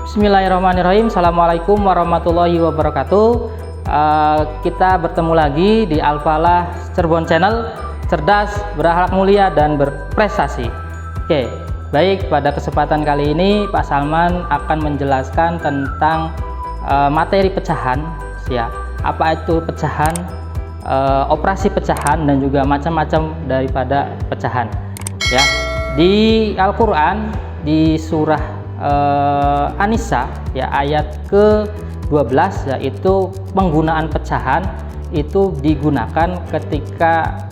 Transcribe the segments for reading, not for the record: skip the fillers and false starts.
Bismillahirrahmanirrahim. Assalamualaikum warahmatullahi wabarakatuh. Kita bertemu lagi di Al-Falah Cirebon Channel, cerdas, berakhlak mulia, dan berprestasi. Oke, baik, pada kesempatan kali ini Pak Salman akan menjelaskan tentang materi pecahan, ya. Apa itu pecahan, operasi pecahan, dan juga macam-macam daripada pecahan. Ya, di Al-Quran di surah An-Nisa ya ayat ke-12, yaitu penggunaan pecahan itu digunakan ketika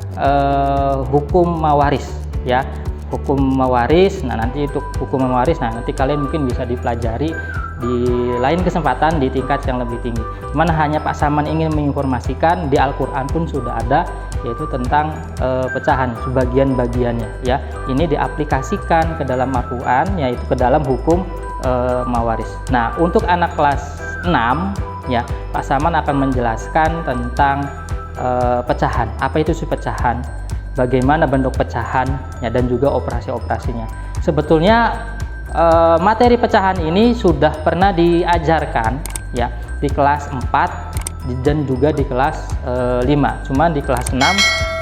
hukum mawaris, ya, hukum mawaris. Nah, nanti untuk hukum mawaris, nah nanti kalian mungkin bisa dipelajari di lain kesempatan di tingkat yang lebih tinggi. Cuman hanya Pak Salman ingin menginformasikan di Al-Quran pun sudah ada, yaitu tentang pecahan sebagian-bagiannya, ya. Ini diaplikasikan ke dalam Al-Quran, yaitu ke dalam hukum mawaris. Nah, untuk anak kelas 6 ya, Pak Salman akan menjelaskan tentang pecahan. Apa itu sih pecahan? Bagaimana bentuk pecahan ya, dan juga operasi-operasinya. Sebetulnya materi pecahan ini sudah pernah diajarkan ya di kelas 4 dan juga di kelas 5. Cuman di kelas 6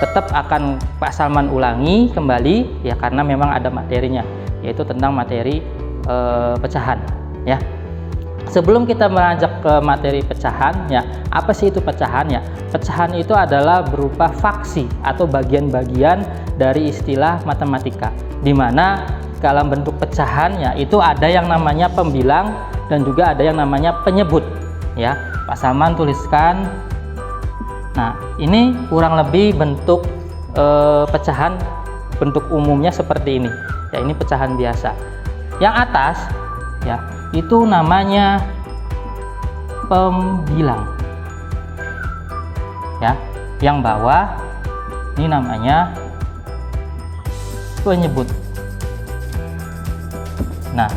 tetap akan Pak Salman ulangi kembali ya, karena memang ada materinya, yaitu tentang materi pecahan ya. Sebelum kita beranjak ke materi pecahan ya, apa sih itu pecahan ya? Pecahan itu adalah berupa faksi atau bagian-bagian dari istilah matematika, di mana dalam bentuk pecahan ya itu ada yang namanya pembilang dan juga ada yang namanya penyebut ya. Pak Salman tuliskan. Nah, ini kurang lebih bentuk pecahan, bentuk umumnya seperti ini ya. Ini pecahan biasa. Yang atas ya itu namanya pembilang ya. Yang bawah ini namanya penyebut. Nah,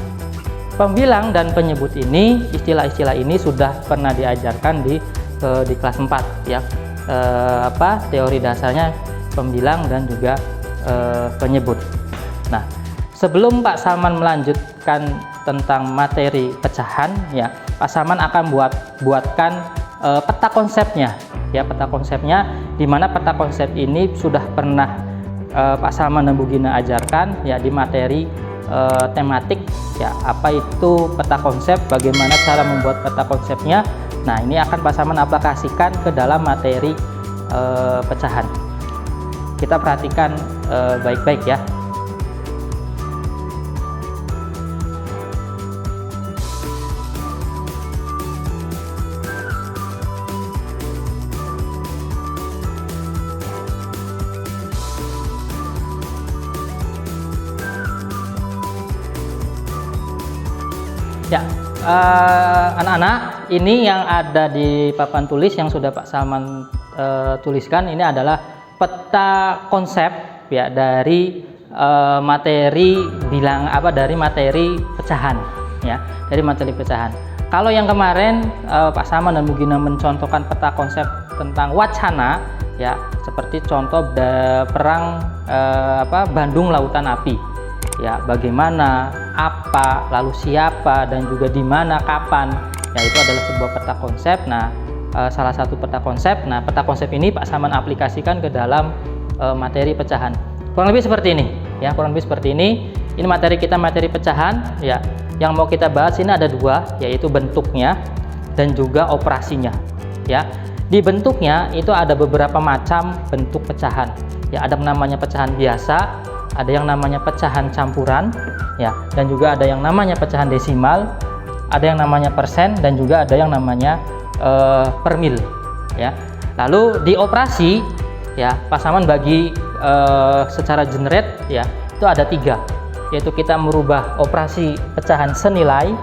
pembilang dan penyebut ini, istilah-istilah ini sudah pernah diajarkan di kelas 4 ya. Teori dasarnya pembilang dan juga penyebut. Nah, sebelum Pak Salman melanjutkan tentang materi pecahan ya, Pak Salman akan buatkan peta konsepnya ya, peta konsepnya, di mana peta konsep ini sudah pernah Pak Salman dan Bu Gina ajarkan ya di materi tematik ya. Apa itu peta konsep, bagaimana cara membuat peta konsepnya. Nah, ini akan Pak Salman aplikasikan ke dalam materi pecahan. Kita perhatikan baik-baik ya. Ya, anak-anak, ini yang ada di papan tulis yang sudah Pak Salman tuliskan, ini adalah peta konsep ya dari materi dari materi pecahan ya, dari materi pecahan. Kalau yang kemarin Pak Salman dan Bu Gina mencontohkan peta konsep tentang wacana ya, seperti contoh perang Bandung Lautan Api ya, bagaimana, apa, lalu siapa, dan juga di mana, kapan ya, itu adalah sebuah peta konsep. Nah, salah satu peta konsep. Nah, peta konsep ini Pak Salman aplikasikan ke dalam materi pecahan. Kurang lebih seperti ini ya, kurang lebih seperti ini. Ini materi kita, materi pecahan ya. Yang mau kita bahas ini ada dua, yaitu bentuknya dan juga operasinya ya. Di bentuknya itu ada beberapa macam bentuk pecahan ya, ada namanya pecahan biasa, ada yang namanya pecahan campuran ya, dan juga ada yang namanya pecahan desimal, ada yang namanya persen, dan juga ada yang namanya per mil ya. Lalu di operasi ya, Pak Salman bagi secara generate ya, itu ada 3, yaitu kita merubah operasi pecahan senilai,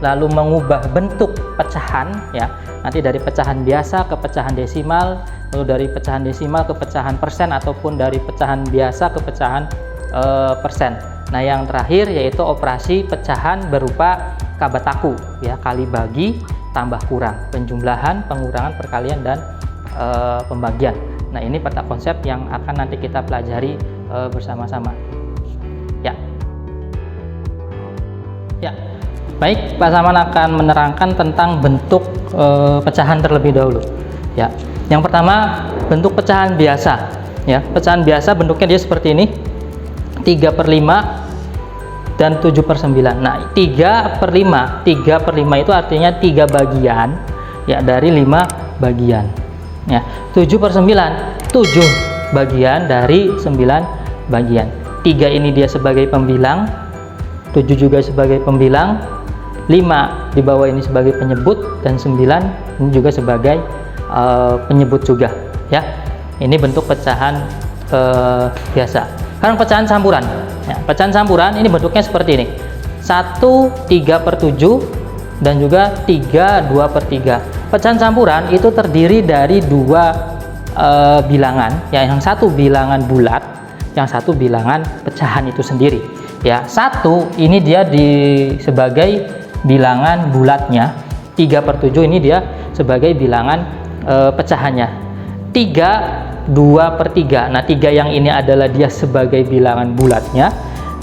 lalu mengubah bentuk pecahan ya, nanti dari pecahan biasa ke pecahan desimal, lalu dari pecahan desimal ke pecahan persen, ataupun dari pecahan biasa ke pecahan persen. Nah, yang terakhir yaitu operasi pecahan berupa kabataku ya, kali bagi tambah kurang, penjumlahan, pengurangan, perkalian, dan pembagian. Nah, ini peta konsep yang akan nanti kita pelajari bersama-sama ya. Ya, Baik, Pak Saman akan menerangkan tentang bentuk pecahan terlebih dahulu. Ya, yang pertama bentuk pecahan biasa. Ya, pecahan biasa bentuknya dia seperti ini, 3/5 dan 7/9. Nah, 3/5 itu artinya 3 bagian ya dari 5 bagian. Ya, 7/9, 7 bagian dari 9 bagian. 3 ini dia sebagai pembilang, 7 juga sebagai pembilang, 5 di bawah ini sebagai penyebut, dan 9 ini juga sebagai penyebut juga ya. Ini bentuk pecahan biasa. Sekarang pecahan campuran ya, pecahan campuran ini bentuknya seperti ini, 1 3/7 dan juga 3 2/3. Pecahan campuran itu terdiri dari 2 bilangan ya, yang satu bilangan bulat, yang satu bilangan pecahan itu sendiri ya. 1 ini dia sebagai bilangan bulatnya, 3/7 ini dia sebagai bilangan pecahannya, 3 2/3. Nah, 3 yang ini adalah dia sebagai bilangan bulatnya,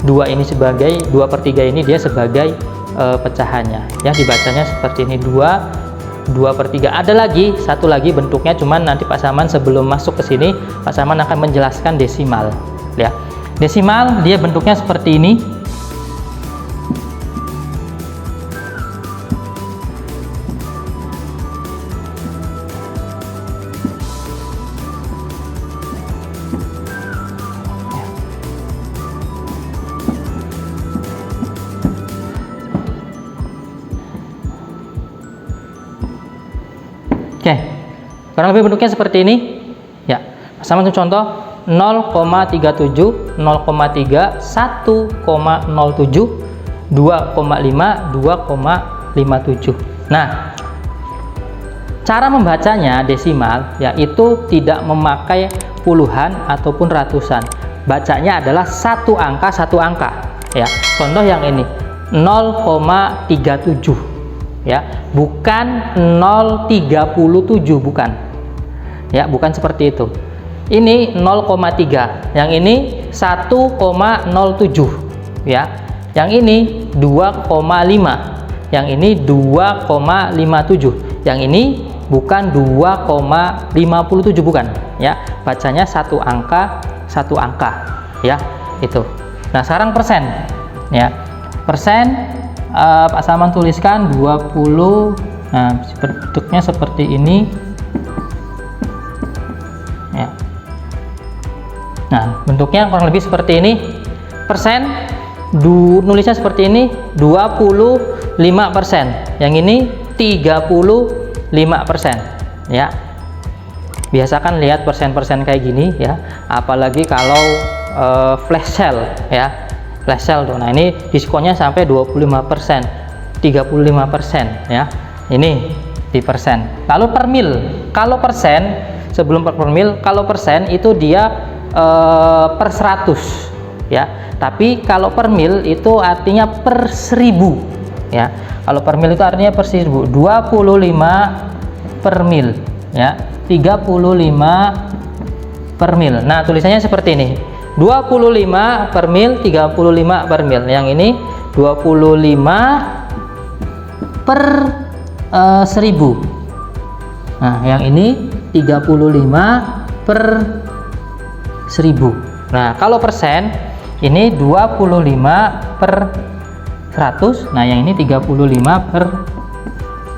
2 ini sebagai 2/3 ini dia sebagai pecahannya ya. Dibacanya seperti ini, 2/3. Ada lagi satu lagi bentuknya, cuman nanti Pak Saman sebelum masuk ke sini Pak Saman akan menjelaskan desimal ya. Desimal dia bentuknya seperti ini. Oke, kurang lebih bentuknya seperti ini ya. Sama contoh 0,37, 0,3, 1,07, 2,5, 2,57. Nah, cara membacanya desimal yaitu tidak memakai puluhan ataupun ratusan. Bacanya adalah satu angka ya. Contoh yang ini 0,37 ya, bukan 0,37, bukan ya, bukan seperti itu. Ini 0,3, yang ini 1,07 ya, yang ini 2,5, yang ini 2,57, yang ini bukan 2,57, bukan ya. Bacanya satu angka ya, itu. Nah, sekarang persen ya. Persen Pak Saman tuliskan 20. Nah, bentuknya seperti ini ya. Nah, bentuknya kurang lebih seperti ini. Persen nulisnya seperti ini, 25%, yang ini 35% ya. Biasakan lihat persen-persen kayak gini ya, apalagi kalau flash sale ya, flash sale tuh. Nah, ini diskonnya sampai 25%, 35% ya. Ini di persen. Lalu per mil, kalau persen sebelum per mil, kalau persen itu dia per 100 ya. Tapi kalau per mil itu artinya per 1000 ya. Kalau per mil itu artinya per 1000. 25 per mil ya, 35 per mil. Nah, tulisannya seperti ini, 25 per mil, 35 per mil. Yang ini 25 per 1000. Nah, yang ini 35 per 1000. Nah, kalau persen ini 25 per 100. Nah, yang ini 35 per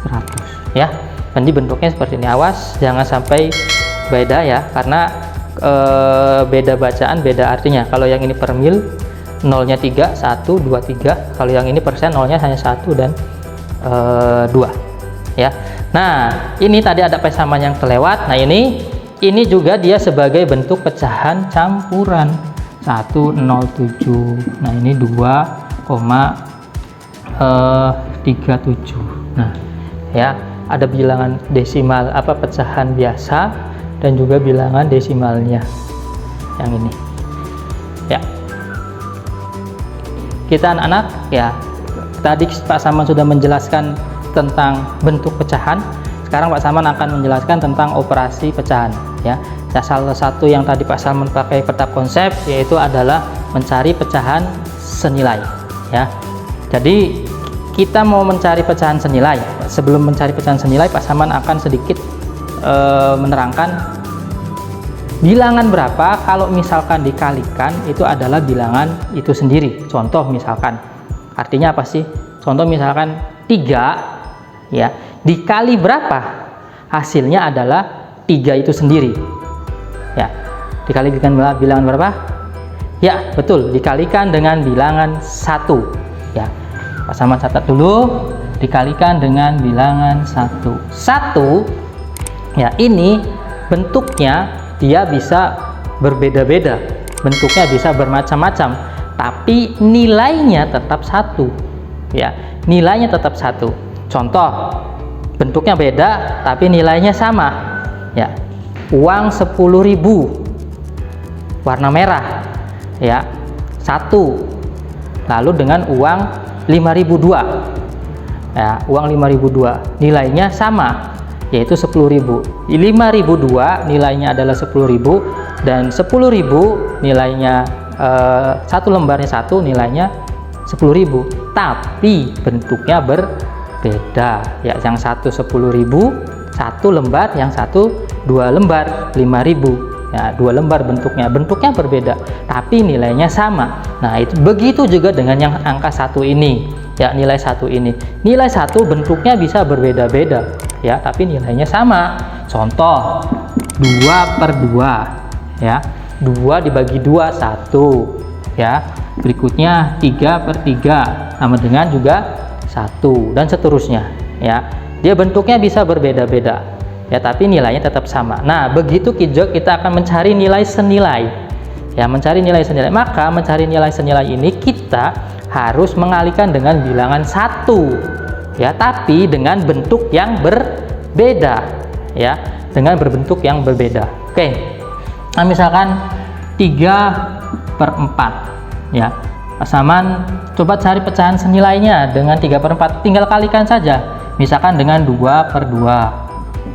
100 ya. Nanti bentuknya seperti ini. Awas jangan sampai beda ya, karena beda bacaan, beda artinya. Kalau yang ini per mil, nolnya 3, 1, 2, 3. Kalau yang ini persen, nolnya hanya 1 dan 2 ya. Nah, ini tadi ada pesaman yang kelewat. Nah, ini juga dia sebagai bentuk pecahan campuran, 107. Nah, ini 2,37. Nah ya, ada bilangan desimal pecahan biasa dan juga bilangan desimalnya yang ini ya. Kita anak-anak ya, tadi Pak Saman sudah menjelaskan tentang bentuk pecahan. Sekarang Pak Saman akan menjelaskan tentang operasi pecahan ya. Salah satu yang tadi Pak Saman pakai peta konsep yaitu adalah mencari pecahan senilai ya. Jadi kita mau mencari pecahan senilai. Sebelum mencari pecahan senilai, Pak Saman akan sedikit menerangkan bilangan berapa kalau misalkan dikalikan itu adalah bilangan itu sendiri. Contoh misalkan, artinya apa sih? Contoh misalkan 3 ya, dikali berapa? Hasilnya adalah 3 itu sendiri. Ya, dikali dengan bilangan berapa? Ya, betul, dikalikan dengan bilangan 1. Ya, Pak Saman catat dulu, dikalikan dengan bilangan 1. 1 ya, ini bentuknya dia bisa berbeda-beda, bentuknya bisa bermacam-macam, tapi nilainya tetap 1 ya, nilainya tetap 1. Contoh, bentuknya beda tapi nilainya sama ya, uang 10.000 warna merah ya, 1, lalu dengan uang 5.002 ya, uang 5.002 nilainya sama, yaitu 10.000. 5.002 nilainya adalah 10.000, dan 10.000 nilainya satu lembarnya 1 nilainya 10.000, tapi bentuknya berbeda ya, yang satu 10.000 1 lembar, yang satu 2 lembar 5.000 ya, 2 lembar bentuknya berbeda tapi nilainya sama. Nah, itu begitu juga dengan yang angka 1 ini ya, nilai 1 ini, nilai 1 bentuknya bisa berbeda-beda ya, tapi nilainya sama. Contoh 2/2 ya, 2 dibagi 2 1 ya, berikutnya 3/3 sama dengan juga 1, dan seterusnya ya, dia bentuknya bisa berbeda-beda ya, tapi nilainya tetap sama. Nah, begitu kita akan mencari nilai senilai ya, mencari nilai senilai. Maka mencari nilai senilai ini kita harus mengalihkan dengan bilangan 1 ya, tapi dengan bentuk yang berbeda ya, dengan berbentuk yang berbeda. Oke, nah misalkan 3/4 ya, Pak Saman coba cari pecahan senilainya dengan 3/4, tinggal kalikan saja, misalkan dengan 2/2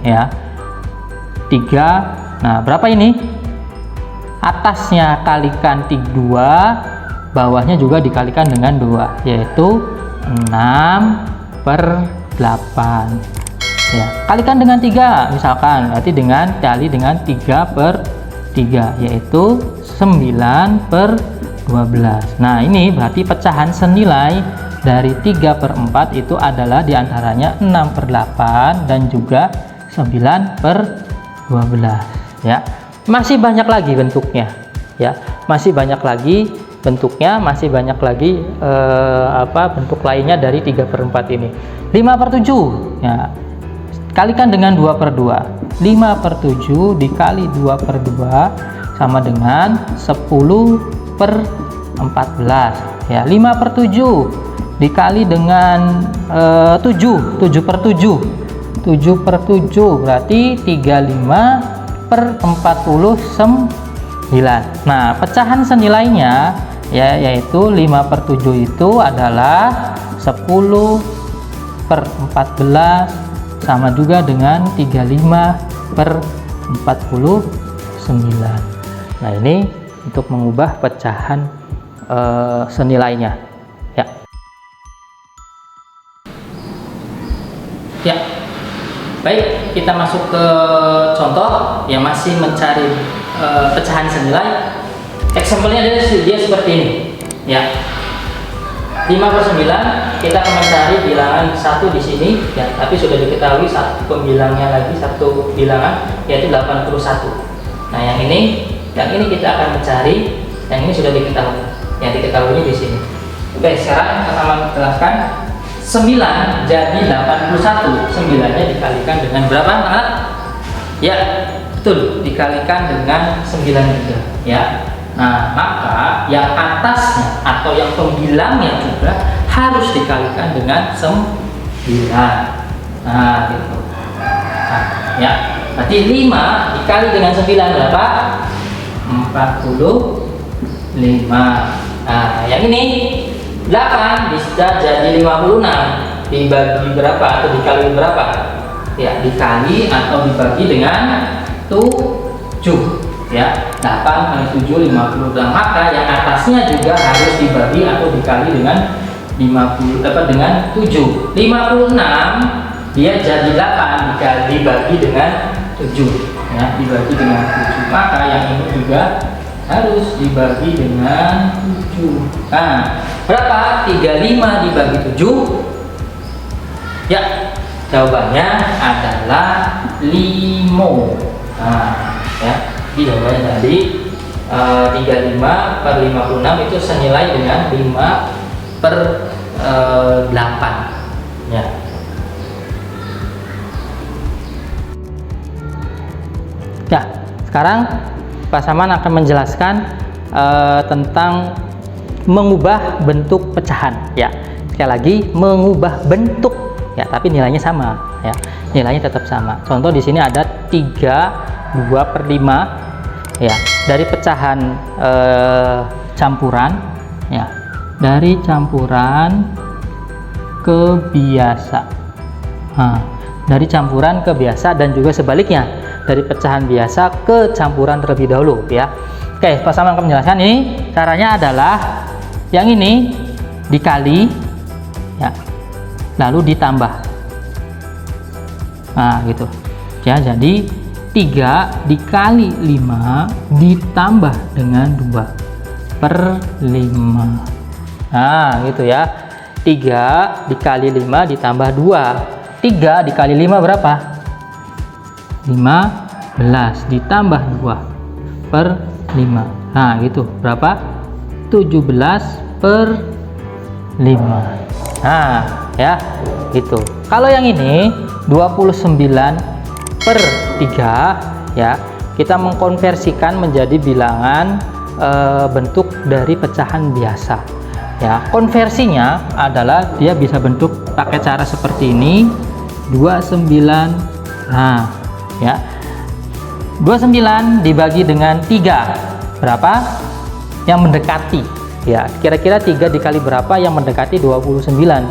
ya, 3. Nah, berapa ini? Atasnya kalikan 2, bawahnya juga dikalikan dengan 2, yaitu 6/8 ya. Kalikan dengan 3 misalkan, berarti kali dengan 3/3, yaitu 9/12. Nah, ini berarti pecahan senilai dari 3/4 itu adalah diantaranya 6/8 dan juga 9/12 ya. Masih banyak lagi bentuknya ya, masih banyak lagi bentuknya, masih banyak lagi bentuk lainnya dari 3/4 ini. 5/7 ya, kalikan dengan 2/2. 5/7 dikali 2/2 sama dengan 10/14 ya. 5/7 dikali dengan 7/7 berarti 35/49. Nah, pecahan senilainya ya, yaitu 5/7 itu adalah 10/14 sama juga dengan 35/49. Nah, ini untuk mengubah pecahan senilainya ya. Ya, baik, kita masuk ke contoh yang masih mencari pecahan senilai. Example-nya dia seperti ini ya. 5/9 kita akan mencari bilangan 1 di sini ya, tapi sudah diketahui satu pembilangnya lagi, satu bilangan, yaitu 81. Nah, yang ini kita akan mencari, yang ini sudah diketahui, yang diketahui di sini. Oke, sekarang kita akan jelaskan 9 jadi 81. 9-nya dikalikan dengan berapa, anak-anak? Ya, betul, dikalikan dengan 9 juga ya. Nah, maka yang atasnya atau yang pembilangnya juga harus dikalikan dengan 9. Nah, gitu. Nah, ya, berarti 5 dikali dengan 9 berapa? 45. Nah, yang ini 8 bisa jadi 56, dibagi berapa atau dikali berapa? Ya, dikali atau dibagi dengan 7 ya. 8 kali 7 50. Dan maka yang atasnya juga harus dibagi atau dikali dengan dengan 7. 56 dia jadi 8 dibagi dengan 7 ya, dibagi dengan 7. Maka yang ini juga harus dibagi dengan 7. Nah, berapa 35 dibagi 7? Ya, jawabannya adalah 5. Nah ya, di jawabannya tadi 35 per 56 itu senilai dengan 5 per 8 ya. Ya, sekarang Pak Saman akan menjelaskan tentang mengubah bentuk pecahan ya. Sekali lagi, mengubah bentuk ya, tapi nilainya sama ya, nilainya tetap sama. Contoh di sini ada 2/5 ya, dari pecahan campuran ya, dari campuran ke biasa. Nah, dari campuran ke biasa dan juga sebaliknya, dari pecahan biasa ke campuran terlebih dahulu ya. Oke, Pak Saman akan menjelaskan. Ini caranya adalah yang ini dikali ya, lalu ditambah. Nah gitu ya, jadi 3 dikali 5 ditambah dengan 2/5. Nah gitu ya, 3 dikali 5 ditambah 2. 3 dikali 5 berapa? 15 ditambah 2/5. Nah gitu, berapa? 17/5. Nah ya gitu. Kalau yang ini 29/3 ya, kita mengkonversikan menjadi bilangan bentuk dari pecahan biasa ya. Konversinya adalah dia bisa bentuk pakai cara seperti ini, 29. Nah ya, 29 dibagi dengan 3 berapa? Yang mendekati ya, kira-kira 3 dikali berapa yang mendekati 29,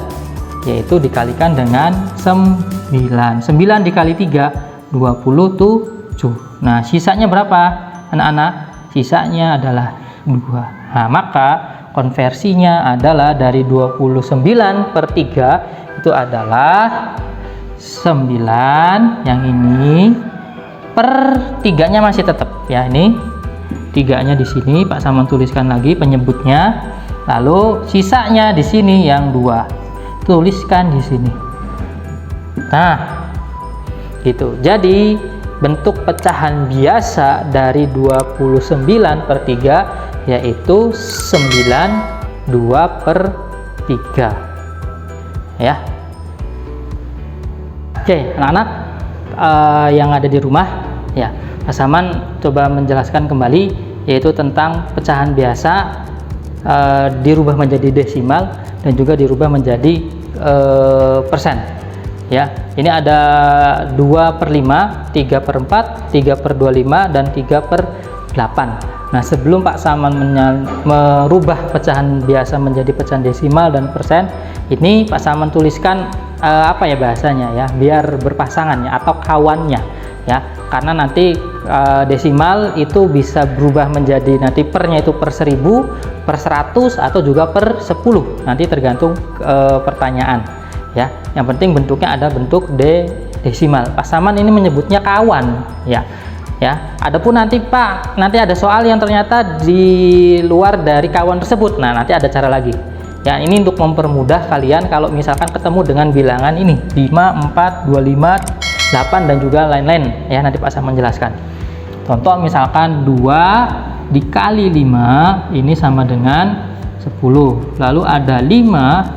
yaitu dikalikan dengan 9. 9 dikali 3 27. Nah sisanya berapa anak-anak? Sisanya adalah 2. Nah maka konversinya adalah dari 29/3 itu adalah 9, yang ini per 3-nya masih tetap ya, ini 3-nya di sini Pak Saman tuliskan lagi penyebutnya, lalu sisanya di sini yang 2 tuliskan di sini. Nah gitu, jadi bentuk pecahan biasa dari 29/3 yaitu 92/3 ya. Oke anak-anak yang ada di rumah ya, Pak Saman coba menjelaskan kembali, yaitu tentang pecahan biasa dirubah menjadi desimal dan juga dirubah menjadi persen ya. Ini ada 2/5, 3/4, 3/25 dan 3/8. Nah sebelum Pak Saman merubah pecahan biasa menjadi pecahan desimal dan persen, ini Pak Saman tuliskan apa ya bahasanya ya, biar berpasangan ya, atau kawannya ya, karena nanti desimal itu bisa berubah menjadi nanti pernya itu per 1000, per 100 atau juga per 10, nanti tergantung pertanyaan ya. Yang penting bentuknya ada bentuk desimal. Pak Saman ini menyebutnya kawan ya. Ya, adapun nanti Pak, nanti ada soal yang ternyata di luar dari kawan tersebut. Nah, nanti ada cara lagi. Ya, ini untuk mempermudah kalian kalau misalkan ketemu dengan bilangan ini 5, 4, 25, 8 dan juga lain-lain ya, nanti Pak Saman menjelaskan. Contoh misalkan 2 dikali 5 ini sama dengan 10. Lalu ada 5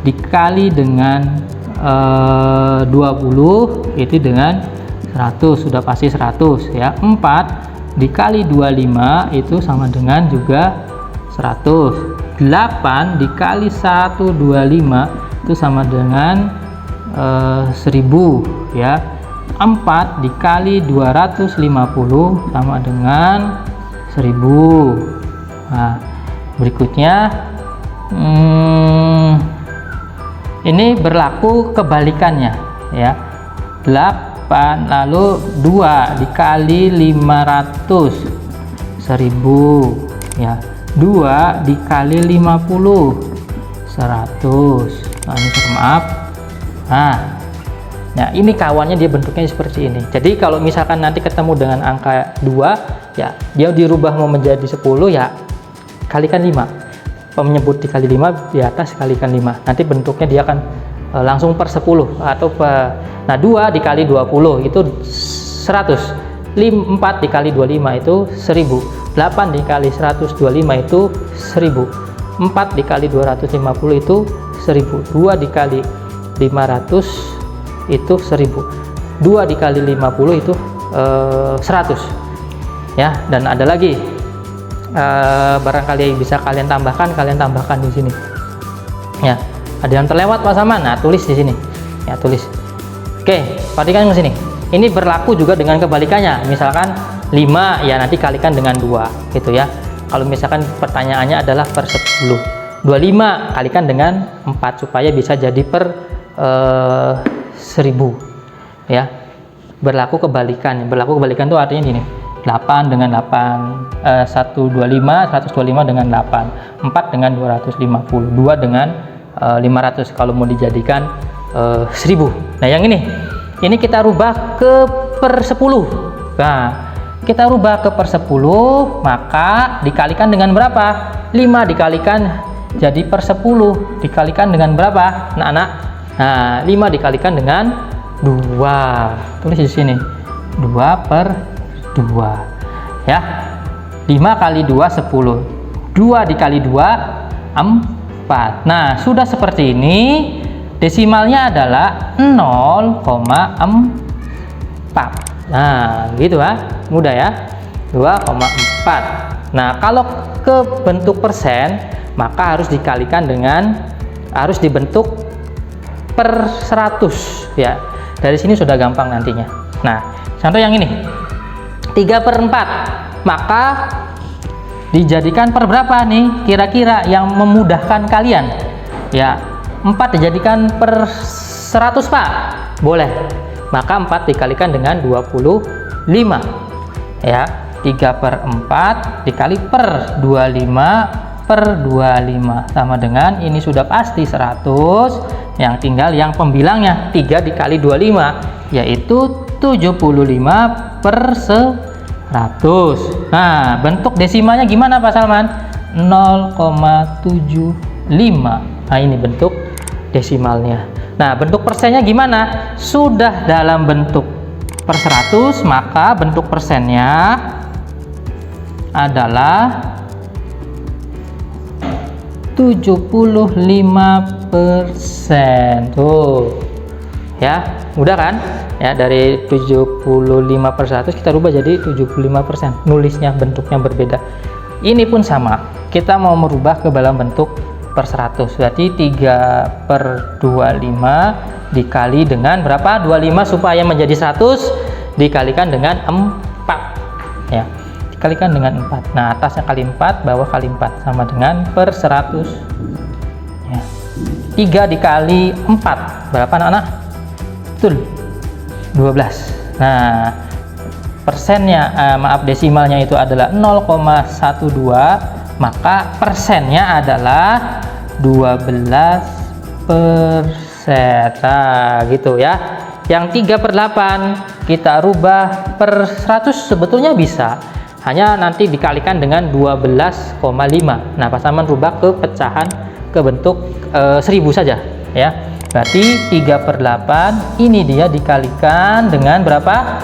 dikali dengan 20 itu dengan 100, sudah pasti 100 ya. 4 dikali 25 itu sama dengan juga 100. 8 dikali 125 itu sama dengan 1000 ya. 4 dikali 250 sama dengan 1000. Nah, berikutnya ini berlaku kebalikannya ya. 8 lalu 2 dikali 500 1000 ya. 2 dikali 50 100. Nah, ini maaf. Nah, ini kawannya dia bentuknya seperti ini. Jadi kalau misalkan nanti ketemu dengan angka 2, ya dia dirubah mau menjadi 10, ya kalikan 5. Menyebut dikali 5 di atas kalikan 5. Nanti bentuknya dia akan langsung per 10 atau nah 2 dikali 20 itu 100. 4 dikali 25 itu 1000. 8 dikali 125 itu 1000. 4 dikali 250 itu 1000. 2 dikali 500 itu 1000. 2 dikali 50 itu 100. Ya, dan ada lagi barangkali bisa kalian tambahkan di sini. Ya, ada yang terlewat Pak Saman. Nah, tulis di sini. Ya, tulis. Oke, perhatikan ke sini. Ini berlaku juga dengan kebalikannya. Misalkan 5, ya nanti kalikan dengan 2 gitu ya. Kalau misalkan pertanyaannya adalah per 10. 25 kalikan dengan 4 supaya bisa jadi per 1000 ya. Berlaku kebalikan itu artinya gini, 8 dengan 8, 125 dengan 8, 4 dengan 250, 2 dengan 500 kalau mau dijadikan 1000. Nah, yang ini kita rubah ke per 10. Nah, kita rubah ke per 10, maka dikalikan dengan berapa? 5 dikalikan jadi per 10 dikalikan dengan berapa, anak-anak? Nah, 5 dikalikan dengan 2. Tulis di sini. 2 per 2. Ya. 5 kali 2 10. 2 dikali 2 4. Nah, sudah seperti ini, desimalnya adalah 0,4. Nah, gitu ya. Mudah ya. 2,4. Nah, kalau ke bentuk persen, maka harus dikalikan dengan, harus dibentuk per 100 ya. Dari sini sudah gampang nantinya. Nah, contoh yang ini 3/4, maka dijadikan per berapa nih kira-kira yang memudahkan kalian ya? 4 dijadikan per 100 Pak, boleh, maka 4 dikalikan dengan 25 ya. 3/4 dikali per 25 sama dengan, ini sudah pasti 100, yang tinggal yang pembilangnya 3 dikali 25 yaitu 75 per 100. Nah, bentuk desimalnya gimana Pak Salman? 0,75. Nah, ini bentuk desimalnya. Nah, bentuk persennya gimana? Sudah dalam bentuk per 100, maka bentuk persennya adalah 75%. Tuh ya, mudah kan ya? Dari 75 per 100 kita rubah jadi 75%. Nulisnya bentuknya berbeda. Ini pun sama, kita mau merubah ke dalam bentuk per 100, berarti 3/25 dikali dengan berapa? 25 supaya menjadi 100 dikalikan dengan 4 ya, dikalikan dengan 4. Nah, atasnya kali 4, bawah kali 4 sama dengan per 100 ya. 3 dikali 4 berapa anak-anak? Betul, 12. Nah, persennya maaf, desimalnya itu adalah 0,12, maka persennya adalah 12%. Nah, gitu ya. Yang 3/8 kita rubah per 100 sebetulnya bisa, hanya nanti dikalikan dengan 12,5. Nah, Pak Saman rubah ke pecahan ke bentuk 1000 saja ya. Berarti 3/8 ini dia dikalikan dengan berapa?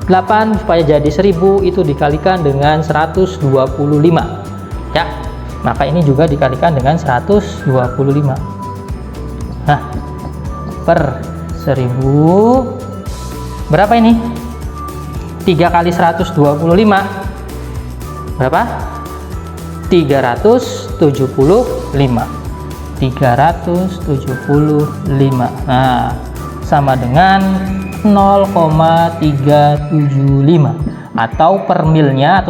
8 supaya jadi 1000 itu dikalikan dengan 125 ya. Maka ini juga dikalikan dengan 125. Nah, per 1000 berapa ini? 3 kali 125 berapa? 375. 375. Nah, sama dengan 0,375 atau per milnya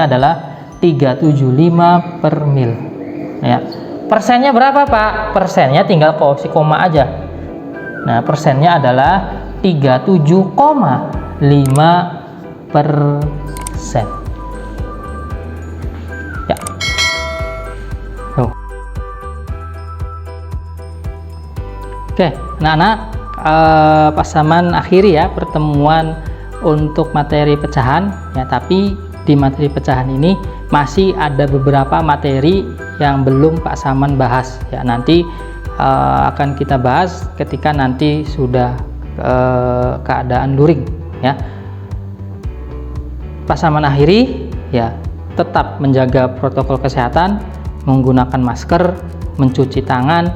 adalah 375 per mil ya. Persennya berapa Pak? Persennya tinggal kasih koma aja. Nah, persennya adalah 37,5%. Ya. Oke, anak-anak, Pasaman akhiri ya pertemuan untuk materi pecahan ya, tapi di materi pecahan ini masih ada beberapa materi yang belum Pak Saman bahas ya, nanti akan kita bahas ketika nanti sudah keadaan luring ya. Pak Saman akhiri ya, tetap menjaga protokol kesehatan, menggunakan masker, mencuci tangan,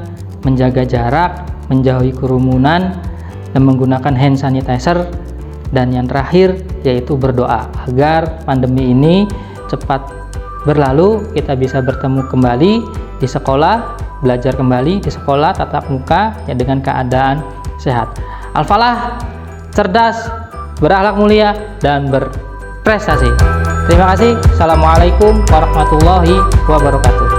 menjaga jarak, menjauhi kerumunan, dan menggunakan hand sanitizer. Dan yang terakhir yaitu berdoa agar pandemi ini cepat berlalu, kita bisa bertemu kembali di sekolah, belajar kembali di sekolah tatap muka ya, dengan keadaan sehat. Al-Falah, cerdas, berakhlak mulia, dan berprestasi. Terima kasih. Assalamualaikum warahmatullahi wabarakatuh.